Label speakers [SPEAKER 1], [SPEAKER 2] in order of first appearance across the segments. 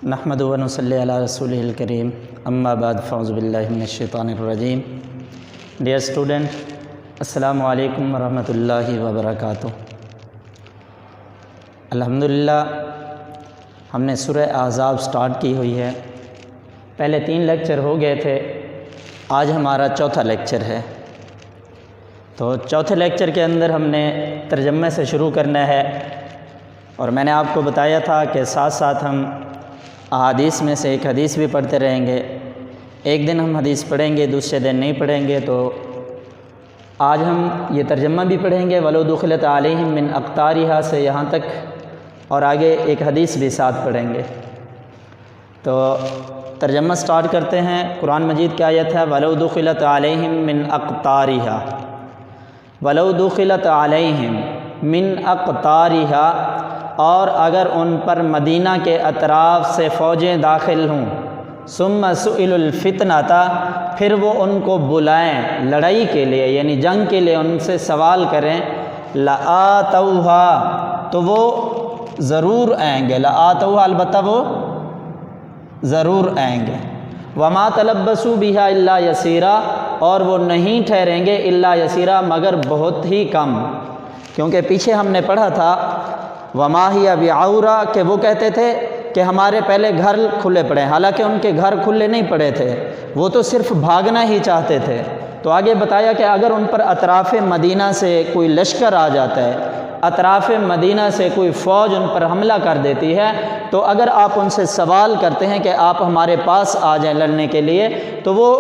[SPEAKER 1] نحمد و نصلی علی رسولہ الکریم اما بعد فاعوذ باللہ من الشیطان الرجیم۔ ڈیئر اسٹوڈنٹ، السلام علیکم ورحمۃ اللہ وبرکاتہ۔ الحمدللہ ہم نے سورہ احزاب سٹارٹ کی ہوئی ہے۔ پہلے 3 لیکچر ہو گئے تھے، آج ہمارا چوتھا لیکچر ہے۔ تو چوتھے لیکچر کے اندر ہم نے ترجمے سے شروع کرنا ہے، اور میں نے آپ کو بتایا تھا کہ ساتھ ساتھ ہم احادیث میں سے ایک حدیث بھی پڑھتے رہیں گے۔ ایک دن ہم حدیث پڑھیں گے، دوسرے دن نہیں پڑھیں گے۔ تو آج ہم یہ ترجمہ بھی پڑھیں گے، وَلَوْ دُخِلَتْ عَلَيْهِمْ مِنْ أَقْطَارِهَا سے یہاں تک، اور آگے ایک حدیث بھی ساتھ پڑھیں گے۔ تو ترجمہ سٹارٹ کرتے ہیں۔ قرآن مجید کی آیت ہے وَلَوْ دُخِلَتْ عَلَيْهِمْ مِنْ أَقْطَارِهَا، وَلَوْ دُخِلَتْ عَلَيْهِمْ مِنْ أَقْطَارِهَا، اور اگر ان پر مدینہ کے اطراف سے فوجیں داخل ہوں، ثم سئلوا الفتنۃ، پھر وہ ان کو بلائیں لڑائی کے لیے، یعنی جنگ کے لیے ان سے سوال کریں، لآتوها، تو وہ ضرور آئیں گے۔ لآتوها، البتہ وہ ضرور آئیں گے۔ وما تلبسوا بها الا یسیرا، اور وہ نہیں ٹھہریں گے الا یسیرا، مگر بہت ہی کم۔ کیونکہ پیچھے ہم نے پڑھا تھا وما ہی بعورا، کہ وہ کہتے تھے کہ ہمارے پہلے گھر کھلے پڑے، حالانکہ ان کے گھر کھلے نہیں پڑے تھے، وہ تو صرف بھاگنا ہی چاہتے تھے۔ تو آگے بتایا کہ اگر ان پر اطراف مدینہ سے کوئی لشکر آ جاتا ہے، اطراف مدینہ سے کوئی فوج ان پر حملہ کر دیتی ہے، تو اگر آپ ان سے سوال کرتے ہیں کہ آپ ہمارے پاس آ جائیں لڑنے کے لیے، تو وہ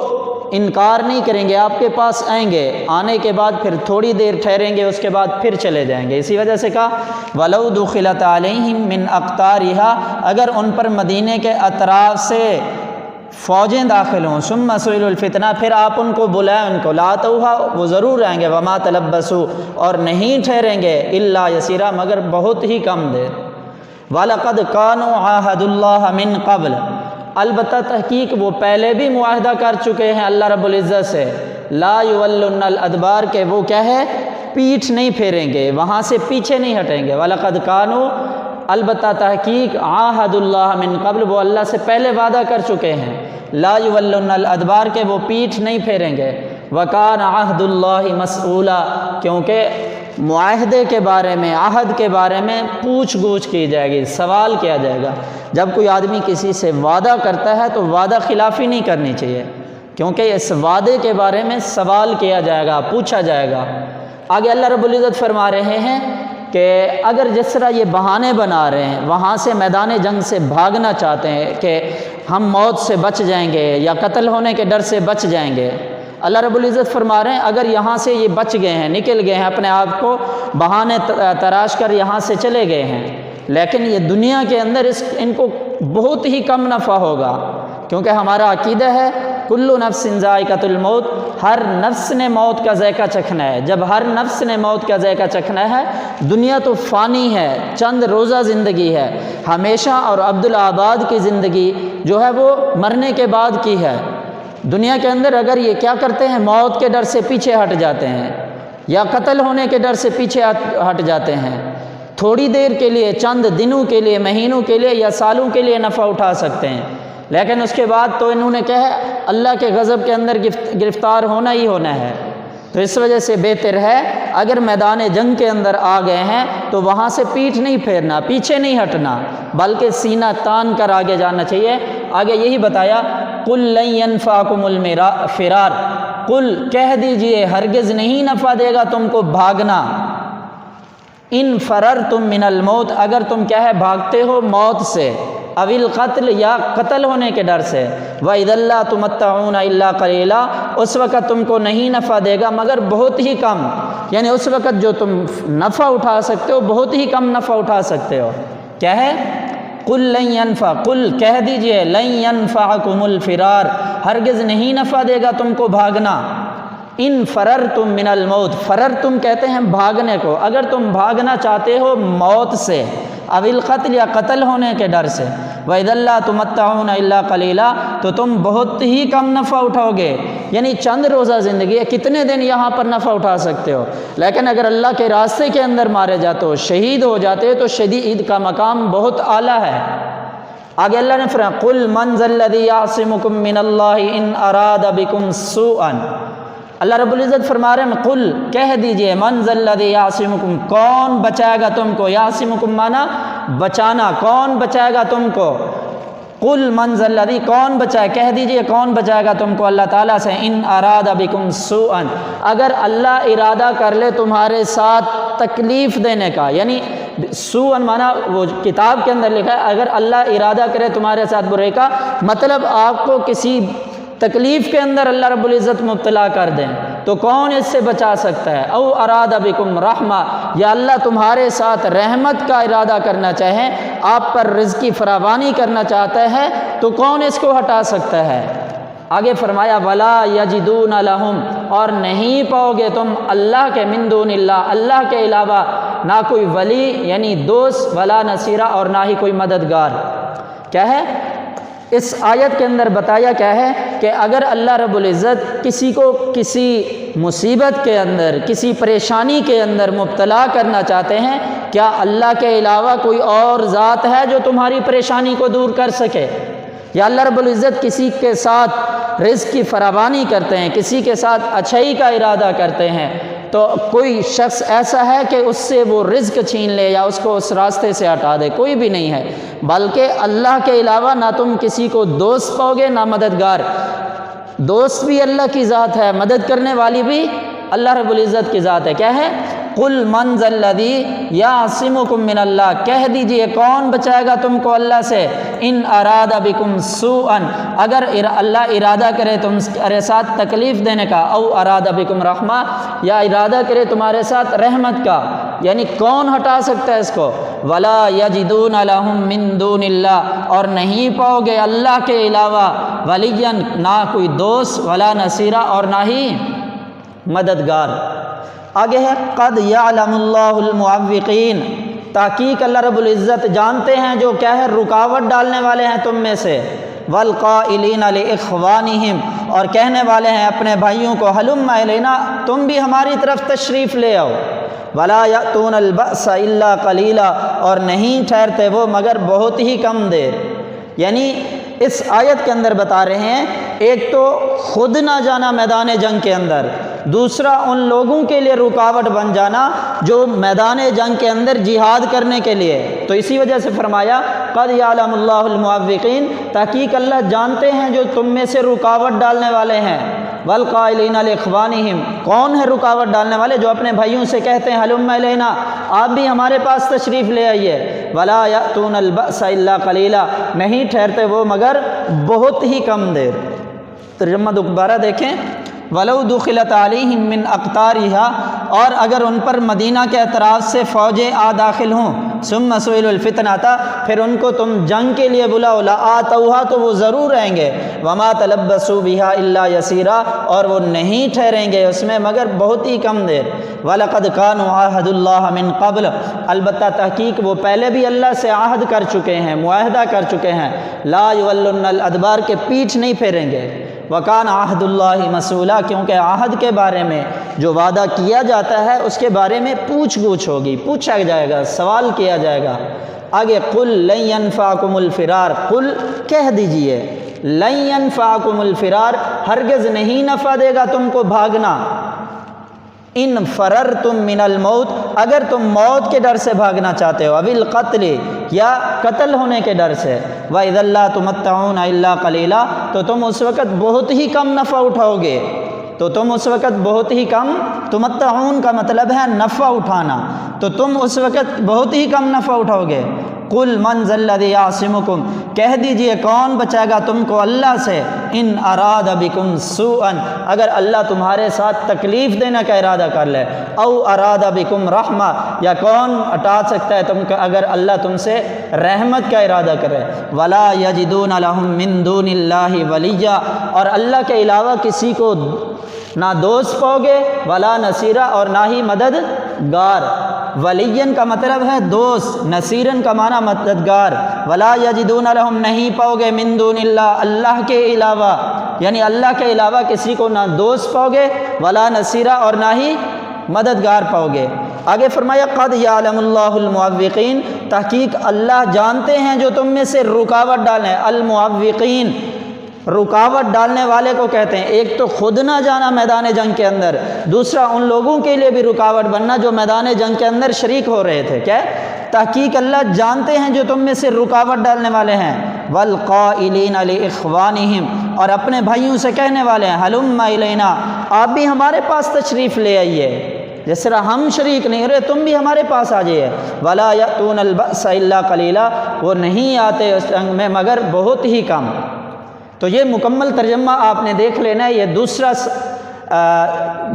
[SPEAKER 1] انکار نہیں کریں گے، آپ کے پاس آئیں گے۔ آنے کے بعد پھر تھوڑی دیر ٹھہریں گے، اس کے بعد پھر چلے جائیں گے۔ اسی وجہ سے کہا وَلَوْ دُخِلَتْ عَلَيْهِمْ مِنْ أَقْطَارِهَا، اگر ان پر مدینے کے اطراف سے فوجیں داخل ہوں، ثم سئلوا الفتنہ، پھر آپ ان کو بلائیں، ان کو لآتوها، وہ ضرور آئیں گے۔ وما تلبسوا، اور نہیں ٹھہریں گے الا یسیرا، مگر بہت ہی کم دیر۔ وَلَقَدْ كَانُوا عَاهَدُوا اللَّهَ مِنْ قَبْلُ، البتہ تحقیق وہ پہلے بھی معاہدہ کر چکے ہیں اللہ رب العزت سے، لا یولن الادبار، کہ وہ کیا ہے، پیٹھ نہیں پھیریں گے، وہاں سے پیچھے نہیں ہٹیں گے۔ وَلَقَدْ كَانُوا، البتہ تحقیق، عَاهَدُوا اللَّهَ مِنْ قَبْلُ، وہ اللہ سے پہلے وعدہ کر چکے ہیں، لا یولن الادبار، کہ وہ پیٹھ نہیں پھیریں گے۔ وَكَانَ عَهْدُ اللَّهِ مَسْئُولًا، کیونکہ معاہدے کے بارے میں، عہد کے بارے میں پوچھ گچھ کی جائے گی، سوال کیا جائے گا۔ جب کوئی آدمی کسی سے وعدہ کرتا ہے تو وعدہ خلافی نہیں کرنی چاہیے، کیونکہ اس وعدے کے بارے میں سوال کیا جائے گا، پوچھا جائے گا۔ آگے اللہ رب العزت فرما رہے ہیں کہ اگر جس طرح یہ بہانے بنا رہے ہیں، وہاں سے میدان جنگ سے بھاگنا چاہتے ہیں کہ ہم موت سے بچ جائیں گے یا قتل ہونے کے ڈر سے بچ جائیں گے، اللہ رب العزت فرما رہے ہیں اگر یہاں سے یہ بچ گئے ہیں، نکل گئے ہیں، اپنے آپ کو بہانے تراش کر یہاں سے چلے گئے ہیں، لیکن یہ دنیا کے اندر ان کو بہت ہی کم نفع ہوگا، کیونکہ ہمارا عقیدہ ہے کل نفس ذائقۃ الموت، ہر نفس نے موت کا ذائقہ چکھنا ہے۔ جب ہر نفس نے موت کا ذائقہ چکھنا ہے، دنیا تو فانی ہے، چند روزہ زندگی ہے، ہمیشہ اور عبدالآباد کی زندگی جو ہے وہ مرنے کے بعد کی ہے۔ دنیا کے اندر اگر یہ کیا کرتے ہیں، موت کے ڈر سے پیچھے ہٹ جاتے ہیں یا قتل ہونے کے ڈر سے پیچھے ہٹ جاتے ہیں، تھوڑی دیر کے لیے، چند دنوں کے لیے، مہینوں کے لیے یا سالوں کے لیے نفع اٹھا سکتے ہیں، لیکن اس کے بعد تو انہوں نے کہا اللہ کے غضب کے اندر گرفتار ہونا ہی ہونا ہے۔ تو اس وجہ سے بہتر ہے اگر میدان جنگ کے اندر آ گئے ہیں تو وہاں سے پیٹھ نہیں پھیرنا، پیچھے نہیں ہٹنا، بلکہ سینہ تان کر آگے جانا چاہیے۔ آگے یہی بتایا قُلْ لَن يَنْفَعَكُمُ الْفِرَارُ، قل کہہ دیجئے ہرگز نہیں نفع دے گا تم کو بھاگنا، ان فررتم من الموت، اگر تم کیا ہے بھاگتے ہو موت سے، او القتل، یا قتل ہونے کے ڈر سے، وَإِذَا لَا تُمَتَّعُونَ إِلَّا قَلِيلًا، اس وقت تم کو نہیں نفع دے گا مگر بہت ہی کم، یعنی اس وقت جو تم نفع اٹھا سکتے ہو بہت ہی کم نفع اٹھا سکتے ہو۔ کیا ہے قل لن ينفع، قل کہہ دیجئے لن ينفعكم الفرار، ہرگز نہیں نفع دے گا تم کو بھاگنا، ان فررتم من الموت، فررتم کہتے ہیں بھاگنے کو، اگر تم بھاگنا چاہتے ہو موت سے، او القتل، یا قتل ہونے کے ڈر سے، وَإِذَا لَا تُمَتَّعُونَ إِلَّا قَلِيلًا، تو تم بہت ہی کم نفع اٹھاؤ گے، یعنی چند روزہ زندگی ہے، کتنے دن یہاں پر نفع اٹھا سکتے ہو، لیکن اگر اللہ کے راستے کے اندر مارے جاتے ہو، شہید ہو جاتے ہو، تو شہید کا مقام بہت اعلیٰ ہے۔ آگے اللہ نے فرمایا قل من ذا الذی یعصمکم من اللہ ان اراد بکم سوءا، اللہ رب العزت فرما رہے ہیں قل کہہ دیجئے من ذا الذی یعصمکم، کون بچائے گا تم کو، یعصمکم مانا بچانا، کون بچائے گا تم کو، قل من ذا الذی کون بچائے، کہہ دیجئے کون بچائے گا تم کو اللہ تعالیٰ سے، ان اراد بکم سوءا، اگر اللہ ارادہ کر لے تمہارے ساتھ تکلیف دینے کا، یعنی سوءا مانا وہ کتاب کے اندر لکھا ہے اگر اللہ ارادہ کرے تمہارے ساتھ برے کا، مطلب آپ کو کسی تکلیف کے اندر اللہ رب العزت مبتلا کر دیں تو کون اس سے بچا سکتا ہے، او اراد بکم رحمہ، یا اللہ تمہارے ساتھ رحمت کا ارادہ کرنا چاہیں، آپ پر رزق کی فراوانی کرنا چاہتا ہے تو کون اس کو ہٹا سکتا ہے۔ آگے فرمایا ولا یجدون لہم، اور نہیں پاؤ گے تم اللہ کے من دون اللہ، اللہ کے علاوہ نہ کوئی ولی یعنی دوست، ولا نصیرہ، اور نہ ہی کوئی مددگار۔ کیا ہے اس آیت کے اندر بتایا کیا ہے کہ اگر اللہ رب العزت کسی کو کسی مصیبت کے اندر، کسی پریشانی کے اندر مبتلا کرنا چاہتے ہیں، کیا اللہ کے علاوہ کوئی اور ذات ہے جو تمہاری پریشانی کو دور کر سکے؟ یا اللہ رب العزت کسی کے ساتھ رزق کی فراوانی کرتے ہیں، کسی کے ساتھ اچھائی کا ارادہ کرتے ہیں، تو کوئی شخص ایسا ہے کہ اس سے وہ رزق چھین لے یا اس کو اس راستے سے ہٹا دے؟ کوئی بھی نہیں ہے، بلکہ اللہ کے علاوہ نہ تم کسی کو دوست پاؤ گے نہ مددگار۔ دوست بھی اللہ کی ذات ہے، مدد کرنے والی بھی اللہ رب العزت کی ذات ہے۔ کیا ہے قل من ذا الذی یعصمکم من اللہ، کہہ دیجئے کون بچائے گا تم کو اللہ سے، ان اراد بکم سوءا، اگر اللہ ارادہ کرے تمہارے ساتھ تکلیف دینے کا، او اراد بکم رحمہ، یا ارادہ کرے تمہارے ساتھ رحمت کا، یعنی کون ہٹا سکتا ہے اس کو، ولا یجدون لہم من دون اللہ، اور نہیں پاؤ گے اللہ کے علاوہ ولیًا، نہ کوئی دوست، ولا نصیرہ، اور نہ ہی مددگار۔ آگے ہے قد یعلم اللہ المعوقین، تحقیق اللہ رب العزت جانتے ہیں جو کیا ہے رکاوٹ ڈالنے والے ہیں تم میں سے، والقائلین لاخوانہم، اور کہنے والے ہیں اپنے بھائیوں کو ہلم الینا، تم بھی ہماری طرف تشریف لے آؤ، ولا یأتون البأس الا قلیلا، اور نہیں ٹھہرتے وہ مگر بہت ہی کم دیر۔ یعنی اس آیت کے اندر بتا رہے ہیں ایک تو خود نہ جانا میدان جنگ کے اندر، دوسرا ان لوگوں کے لیے رکاوٹ بن جانا جو میدان جنگ کے اندر جہاد کرنے کے لیے، تو اسی وجہ سے فرمایا قد یعلم اللہ المعوقین، تحقیق اللہ جانتے ہیں جو تم میں سے رکاوٹ ڈالنے والے ہیں، والقائلین لاخوانہم، کون ہے رکاوٹ ڈالنے والے؟ جو اپنے بھائیوں سے کہتے ہیں ہلم الینا، آپ بھی ہمارے پاس تشریف لے آئیے، ولا یأتون البأس الا قلیلا، نہیں ٹھہرتے وہ مگر بہت ہی کم دیر۔ ترجمہ دوبارہ دیکھیں، ولو دخلت علیہم من اقطارها، اور اگر ان پر مدینہ کے اطراف سے فوجیں آ داخل ہوں، ثم سئلوا الفتنۃ، پھر ان کو تم جنگ کے لیے بلاؤ، لآتوها، تو وہ ضرور آئیں گے، وما تلبسوا بها الا یسیرا، اور وہ نہیں ٹھہریں گے اس میں مگر بہت ہی کم دیر۔ وَلَقَدْ كَانُوا عَاهَدُوا اللَّهَ مِن قَبْلُ، البتہ تحقیق وہ پہلے بھی اللہ سے عہد کر چکے ہیں، معاہدہ کر چکے ہیں، لا يُوَلُّنَّ الْأَدْبَارَ، کے پیٹھ نہیں پھیریں گے، وَكَانَ عَهْدُ اللَّهِ مَسْئُولًا، کیونکہ عہد کے بارے میں جو وعدہ کیا جاتا ہے اس کے بارے میں پوچھ گچھ ہوگی، پوچھا جائے گا، سوال کیا جائے گا۔ آگے قُل لَن يَنفَعَكُمُ الْفِرَارُ، قُل کہہ دیجئے لَن يَنفَعَكُمُ الْفِرَارُ، ہرگز نہیں نفع دے گا تم کو بھاگنا، ان فررتم من الموت، اگر تم موت کے ڈر سے بھاگنا چاہتے ہو، ابل قتل، یا قتل ہونے کے ڈر سے، وَإِذًا لَّا تُمَتَّعُونَ إِلَّا قَلِيلًا، تو تم اس وقت بہت ہی کم نفع اٹھاؤ گے، تو تم اس وقت بہت ہی کم، تمتعون کا مطلب ہے نفع اٹھانا، تو تم اس وقت بہت ہی کم نفع اٹھاؤ گے۔ قل من ذا الذی یعصمکم، کہہ دیجئے کون بچائے گا تم کو اللہ سے، ان اراد بکم سوءا، اگر اللہ تمہارے ساتھ تکلیف دینے کا ارادہ کر لے، او اراد بکم رحمہ، یا کون ہٹا سکتا ہے تم کو اگر اللہ تم سے رحمت کا ارادہ کرے، ولا یجدون لہم من دون اللہ ولیا، اور اللہ کے علاوہ کسی کو نہ دوست پاؤ گے، ولا نصیرہ، اور نہ ہی مددگار۔ ولیین کا مطلب ہے دوست، نصیرن کا معنی مددگار، ولا یجدون لہم، نہیں پاؤ گے، من دون اللہ، اللہ کے علاوہ، یعنی اللہ کے علاوہ کسی کو نہ دوست پاؤ گے، ولا نصیرہ، اور نہ ہی مددگار پاؤ گے۔ آگے فرمایا قد یعلم اللہ المعوقین، تحقیق اللہ جانتے ہیں جو تم میں سے رکاوٹ ڈالیں۔ المعوقین رکاوٹ ڈالنے والے کو کہتے ہیں، ایک تو خود نہ جانا میدان جنگ کے اندر، دوسرا ان لوگوں کے لیے بھی رکاوٹ بننا جو میدان جنگ کے اندر شریک ہو رہے تھے۔ کیا تحقیق اللہ جانتے ہیں جو تم میں سے رکاوٹ ڈالنے والے ہیں۔ والقائلین لاخوانہم، اور اپنے بھائیوں سے کہنے والے ہیں ہلم الینا، آپ بھی ہمارے پاس تشریف لے آئیے، جس طرح ہم شریک نہیں رہے تم بھی ہمارے پاس آ جائیے۔ ولا یأتون البأس الا قلیلا، وہ نہیں آتے اس جنگ میں مگر بہت ہی کم۔ تو یہ مکمل ترجمہ آپ نے دیکھ لینا ہے۔ یہ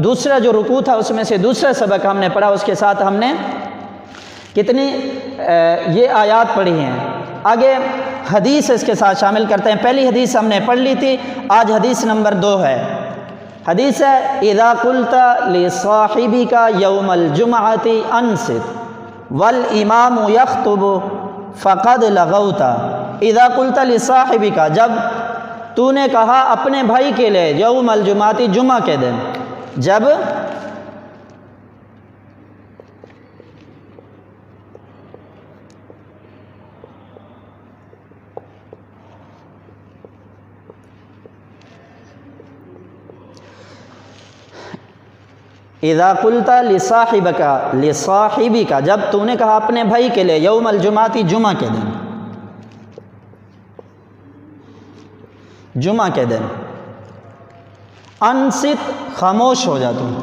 [SPEAKER 1] دوسرا جو رکوع تھا اس میں سے دوسرا سبق ہم نے پڑھا، اس کے ساتھ ہم نے کتنی یہ آیات پڑھی ہیں۔ آگے حدیث اس کے ساتھ شامل کرتے ہیں۔ پہلی حدیث ہم نے پڑھ لی تھی، آج حدیث نمبر 2 ہے۔ حدیث ہے اذا قلت لصاحبك یوم الجمعۃ انصت والامام یخطب فقد لغوت۔ اذا قلت لصاحبك، جب تو نے کہا اپنے بھائی کے لیے، یوم الجمعۃ جمعہ کے دن، جب اذا قلت لصاحبک، جب تو نے کہا اپنے بھائی کے لیے، یوم الجمعۃ جمعہ کے دن، جمعہ کے دن، انصت خاموش ہو جا تم،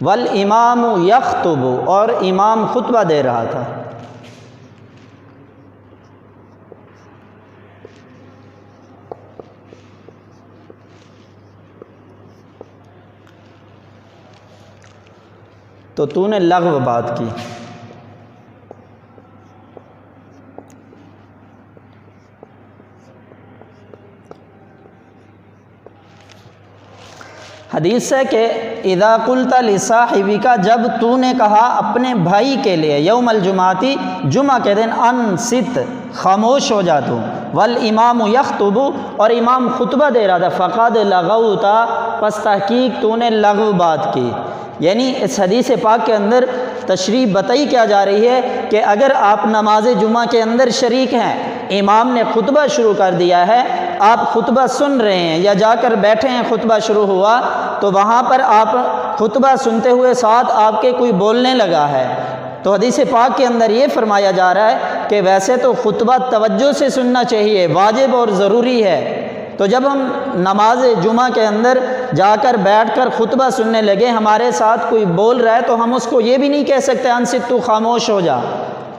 [SPEAKER 1] والامام یخطب، اور امام خطبہ دے رہا تھا۔ تو نے لغو بات کی۔ حدیث ہے کہ اذا قلت لصاحبک، جب تو نے کہا اپنے بھائی کے لیے، یوم الجمعۃ جمعہ کے دن، انصت خاموش ہو جا تو، والامام یخطب، اور امام خطبہ دے رہا تھا، فقد لغوت، پس تحقیق تو نے لغو بات کی۔ یعنی اس حدیث پاک کے اندر تشریح بتائی کیا جا رہی ہے کہ اگر آپ نماز جمعہ کے اندر شریک ہیں، امام نے خطبہ شروع کر دیا ہے، آپ خطبہ سن رہے ہیں یا جا کر بیٹھے ہیں، خطبہ شروع ہوا تو وہاں پر آپ خطبہ سنتے ہوئے ساتھ آپ کے کوئی بولنے لگا ہے، تو حدیث پاک کے اندر یہ فرمایا جا رہا ہے کہ ویسے تو خطبہ توجہ سے سننا چاہیے، واجب اور ضروری ہے، تو جب ہم نماز جمعہ کے اندر جا کر بیٹھ کر خطبہ سننے لگے، ہمارے ساتھ کوئی بول رہا ہے تو ہم اس کو یہ بھی نہیں کہہ سکتے انصت تو خاموش ہو جا۔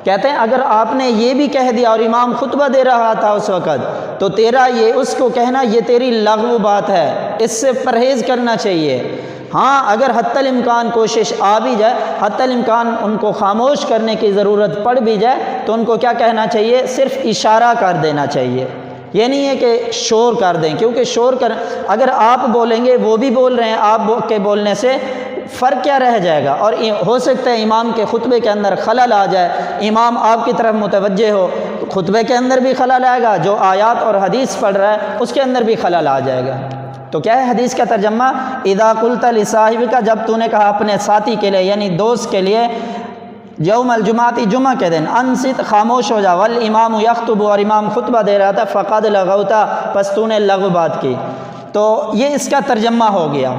[SPEAKER 1] کہتے ہیں اگر آپ نے یہ بھی کہہ دیا اور امام خطبہ دے رہا تھا اس وقت، تو تیرا یہ اس کو کہنا یہ تیری لغو بات ہے، اس سے پرہیز کرنا چاہیے۔ ہاں اگر حتی الامکان کوشش آ بھی جائے، حتی الامکان ان کو خاموش کرنے کی ضرورت پڑ بھی جائے، تو ان کو کیا کہنا چاہیے؟ صرف اشارہ کر دینا چاہیے، یہ نہیں ہے کہ شور کر دیں، کیونکہ شور کر اگر آپ بولیں گے وہ بھی بول رہے ہیں، آپ کے بولنے سے فرق کیا رہ جائے گا؟ اور ہو سکتا ہے امام کے خطبے کے اندر خلل آ جائے، امام آپ کی طرف متوجہ ہو، خطبے کے اندر بھی خلل آئے گا، جو آیات اور حدیث پڑھ رہا ہے اس کے اندر بھی خلل آ جائے گا۔ تو کیا ہے حدیث کا ترجمہ؟ اذا قلت لصاحبک، جب تو نے کہا اپنے ساتھی کے لیے یعنی دوست کے لیے، یوم الجمعۃ جمعہ کے دن، انصت خاموش ہو جا، والامام یخطب، اور امام خطبہ دے رہا تھا، فقد لغوت، پس تو نے لغو بات کی۔ تو یہ اس کا ترجمہ ہو گیا۔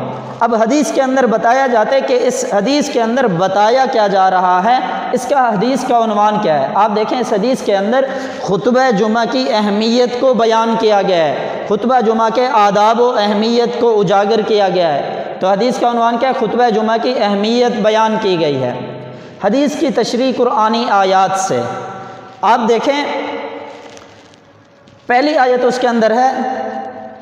[SPEAKER 1] اب حدیث کے اندر بتایا جاتا ہے کہ اس حدیث کے اندر بتایا کیا جا رہا ہے، اس کا حدیث کا عنوان کیا ہے؟ آپ دیکھیں اس حدیث کے اندر خطبہ جمعہ کی اہمیت کو بیان کیا گیا ہے، خطبہ جمعہ کے آداب و اہمیت کو اجاگر کیا گیا ہے۔ تو حدیث کا عنوان کیا ہے؟ خطبہ جمعہ کی اہمیت بیان کی گئی ہے۔ حدیث کی تشریح قرآنی آیات سے آپ دیکھیں، پہلی آیت اس کے اندر ہے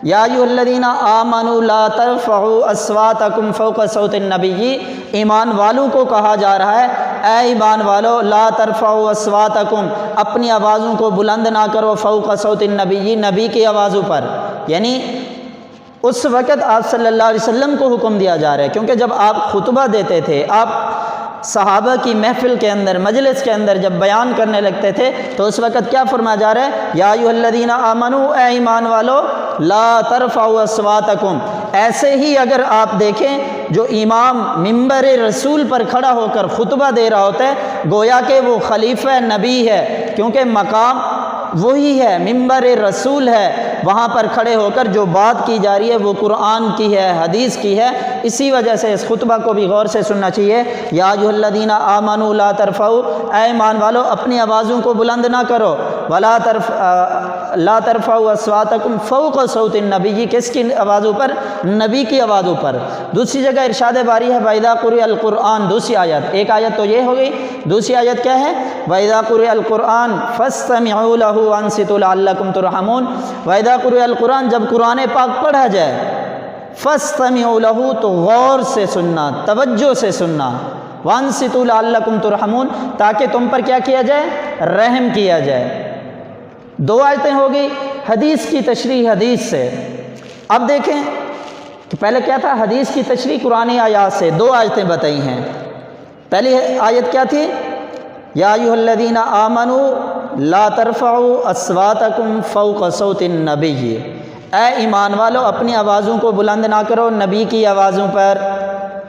[SPEAKER 1] یا ایھا الذین آمنوا لا ترفعوا اصواتکم فوق صوت النبی، ایمان والوں کو کہا جا رہا ہے اے ایمان والو، لا ترفعوا اصواتکم، اپنی آوازوں کو بلند نہ کرو، فوق صوت النبی، نبی کی آوازوں پر، یعنی اس وقت آپ صلی اللہ علیہ وسلم کو حکم دیا جا رہا ہے، کیونکہ جب آپ خطبہ دیتے تھے، آپ صحابہ کی محفل کے اندر، مجلس کے اندر جب بیان کرنے لگتے تھے تو اس وقت کیا فرمایا جا رہا ہے؟ یا ایھا الذین آمنوا، اے ایمان والو، لا ترفعوا اصواتکم۔ ایسے ہی اگر آپ دیکھیں جو امام منبر رسول پر کھڑا ہو کر خطبہ دے رہا ہوتا ہے، گویا کہ وہ خلیفہ نبی ہے، کیونکہ مقام وہی ہے، منبر رسول ہے، وہاں پر کھڑے ہو کر جو بات کی جا رہی ہے وہ قرآن کی ہے، حدیث کی ہے۔ اسی وجہ سے اس خطبہ کو بھی غور سے سننا چاہیے۔ یا ایھا الذین آمنوا لا ترفعوا، اے ایمان والو اپنی آوازوں کو بلند نہ کرو، لا ترفعوا اصواتکم فوق صوت النبی، کس کی آوازوں پر؟ نبی کی آوازوں پر۔ دوسری جگہ ارشاد باری ہے وَإِذَا قُرِئَ الْقُرْآنُ، دوسری آیت، ایک آیت تو یہ ہو گئی، دوسری آیت کیا ہے؟ وَإِذَا قُرِئَ الْقُرْآنُ فَاسْتَمِعُوا لَهُ وَأَنصِتُوا لَعَلَّكُمْ تُرْحَمُونَ۔ وَإِذَا قُرِئَ الْقُرْآنُ، جب قرآن پاک پڑھا جائے، فَاسْتَمِعُوا لَهُ، تو غور سے سننا، توجہ سے سننا، وَأَنصِتُوا لَعَلَّكُمْ تُرْحَمُونَ، تاکہ تم پر کیا کیا جائے؟ رحم کیا جائے۔ دو آیتیں ہو گئی حدیث کی تشریح حدیث سے۔ اب دیکھیں کہ پہلے کیا تھا؟ حدیث کی تشریح قرآنی آیات سے، دو آیتیں بتائی ہیں۔ پہلی آیت کیا تھی؟ یا ایھا الذین آمنوا لا ترفعوا اصواتکم فوق صوت النبی، اے ایمان والو اپنی آوازوں کو بلند نہ کرو نبی کی آوازوں پر۔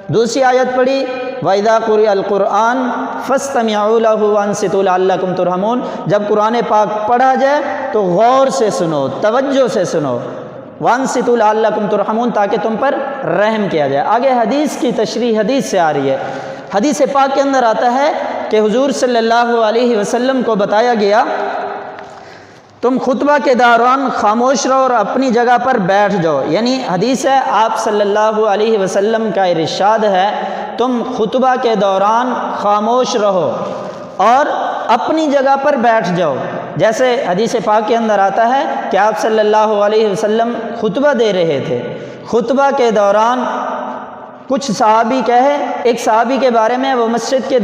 [SPEAKER 1] دوسری آیت پڑھی وَإِذَا قُرِئَ الْقُرْآنُ فَاسْتَمِعُوا لَهُ وَأَنصِتُوا لَعَلَّكُمْ تُرْحَمُونَ، جب قرآن پاک پڑھا جائے تو غور سے سنو، توجہ سے سنو، وَأَنصِتُوا لَعَلَّكُمْ تُرْحَمُونَ، تاکہ تم پر رحم کیا جائے۔ آگے حدیث کی تشریح حدیث سے آ رہی ہے۔ حدیث پاک کے اندر آتا ہے کہ حضور صلی اللہ علیہ وسلم کو بتایا گیا تم خطبہ کے دوران خاموش رہو اور اپنی جگہ پر بیٹھ جاؤ، یعنی حدیث ہے آپ صلی اللہ علیہ وسلم کا ارشاد ہے تم خطبہ کے دوران خاموش رہو اور اپنی جگہ پر بیٹھ جاؤ۔ جیسے حدیث پاک کے اندر آتا ہے کہ آپ صلی اللہ علیہ وسلم خطبہ دے رہے تھے، خطبہ کے دوران کچھ صحابی کہے، ایک صحابی کے بارے میں وہ مسجد کے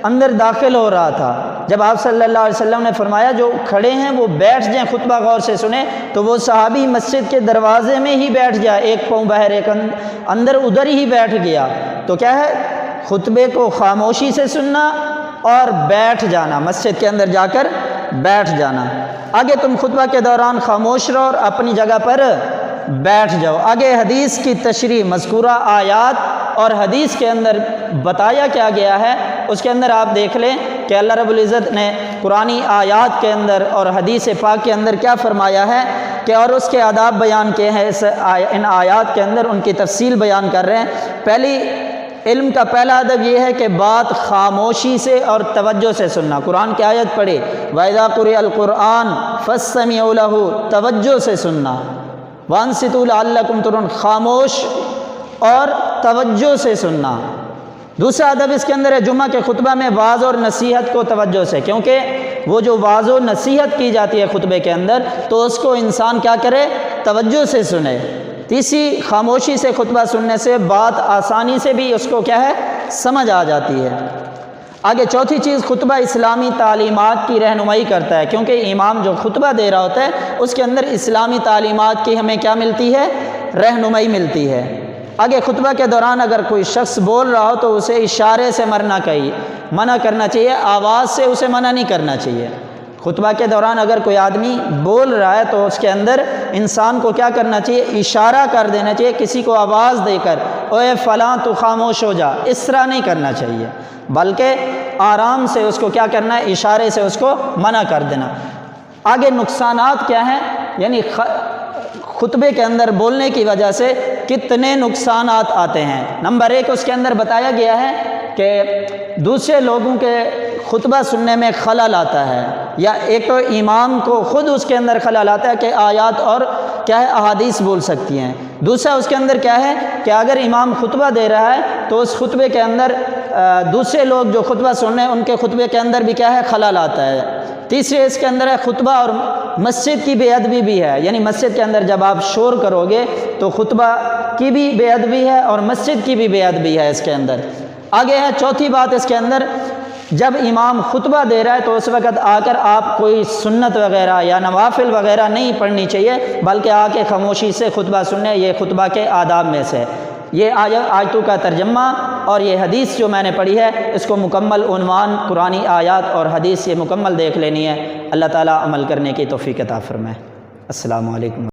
[SPEAKER 1] اندر داخل ہو رہا تھا، جب آپ صلی اللہ علیہ وسلم نے فرمایا جو کھڑے ہیں وہ بیٹھ جائیں خطبہ غور سے سنیں، تو وہ صحابی مسجد کے دروازے میں ہی بیٹھ گیا، ایک پاؤں باہر ایک اندر، ادھر ہی بیٹھ گیا۔ تو کیا ہے؟ خطبے کو خاموشی سے سننا اور بیٹھ جانا، مسجد کے اندر جا کر بیٹھ جانا۔ آگے تم خطبہ کے دوران خاموش رہو اور اپنی جگہ پر بیٹھ جاؤ۔ آگے حدیث کی تشریح، مذکورہ آیات اور حدیث کے اندر بتایا کیا گیا ہے، اس کے اندر آپ دیکھ لیں کہ اللہ رب العزت نے قرآنی آیات کے اندر اور حدیث پاک کے اندر کیا فرمایا ہے کہ اور اس کے آداب بیان کیے ہیں ان آیات کے اندر، ان کی تفصیل بیان کر رہے ہیں۔ پہلی علم کا پہلا ادب یہ ہے کہ بات خاموشی سے اور توجہ سے سننا۔ قرآن کی آیت پڑھی وَإِذَا قُرِئَ الْقُرْآنُ فَاسْتَمِعُوا لَهُ، توجہ سے سننا، وَأَنصِتُوا لَعَلَّكُمْ تُرْحَمُونَ، خاموش اور توجہ سے سننا۔ دوسرا ادب اس کے اندر ہے جمعہ کے خطبہ میں واعظ اور نصیحت کو توجہ سے، کیونکہ وہ جو واعظ و نصیحت کی جاتی ہے خطبے کے اندر تو اس کو انسان کیا کرے؟ توجہ سے سنے۔ تیسری، خاموشی سے خطبہ سننے سے بات آسانی سے بھی اس کو کیا ہے؟ سمجھ آ جاتی ہے۔ آگے چوتھی چیز، خطبہ اسلامی تعلیمات کی رہنمائی کرتا ہے، کیونکہ امام جو خطبہ دے رہا ہوتا ہے اس کے اندر اسلامی تعلیمات کی ہمیں کیا ملتی ہے؟ رہنمائی ملتی ہے۔ آگے خطبہ کے دوران اگر کوئی شخص بول رہا ہو تو اسے اشارے سے منع کرنا چاہیے، آواز سے اسے منع نہیں کرنا چاہیے۔ خطبہ کے دوران اگر کوئی آدمی بول رہا ہے تو اس کے اندر انسان کو کیا کرنا چاہیے؟ اشارہ کر دینا چاہیے، کسی کو آواز دے کر اوے فلاں تو خاموش ہو جا، اس طرح نہیں کرنا چاہیے، بلکہ آرام سے اس کو کیا کرنا ہے؟ اشارے سے اس کو منع کر دینا۔ آگے نقصانات کیا ہیں، یعنی خطبے کے اندر بولنے کی وجہ سے کتنے نقصانات آتے ہیں۔ نمبر ایک، اس کے اندر بتایا گیا ہے کہ دوسرے لوگوں کے خطبہ سننے میں خلل آتا ہے، یا ایک تو امام کو خود اس کے اندر خلل آتا ہے کہ آیات اور کیا ہے احادیث بول سکتی ہیں۔ دوسرا اس کے اندر کیا ہے کہ اگر امام خطبہ دے رہا ہے تو اس خطبے کے اندر دوسرے لوگ جو خطبہ سن رہے ہیں ان کے خطبے کے اندر بھی کیا ہے؟ خلل آتا ہے۔ تیسرے اس کے اندر ہے خطبہ اور مسجد کی بے ادبی بھی ہے، یعنی مسجد کے اندر جب آپ شور کرو گے تو خطبہ کی بھی بے ادبی ہے اور مسجد کی بھی بے ادبی ہے اس کے اندر۔ آگے ہے چوتھی بات اس کے اندر، جب امام خطبہ دے رہا ہے تو اس وقت آ کر آپ کوئی سنت وغیرہ یا نوافل وغیرہ نہیں پڑھنی چاہیے، بلکہ آ کے خاموشی سے خطبہ سننے، یہ خطبہ کے آداب میں سے۔ یہ آیتوں کا ترجمہ اور یہ حدیث جو میں نے پڑھی ہے اس کو مکمل عنوان قرآنی آیات اور حدیث یہ مکمل دیکھ لینی ہے۔ اللہ تعالیٰ عمل کرنے کی توفیق عطا فرمائے۔ السلام علیکم۔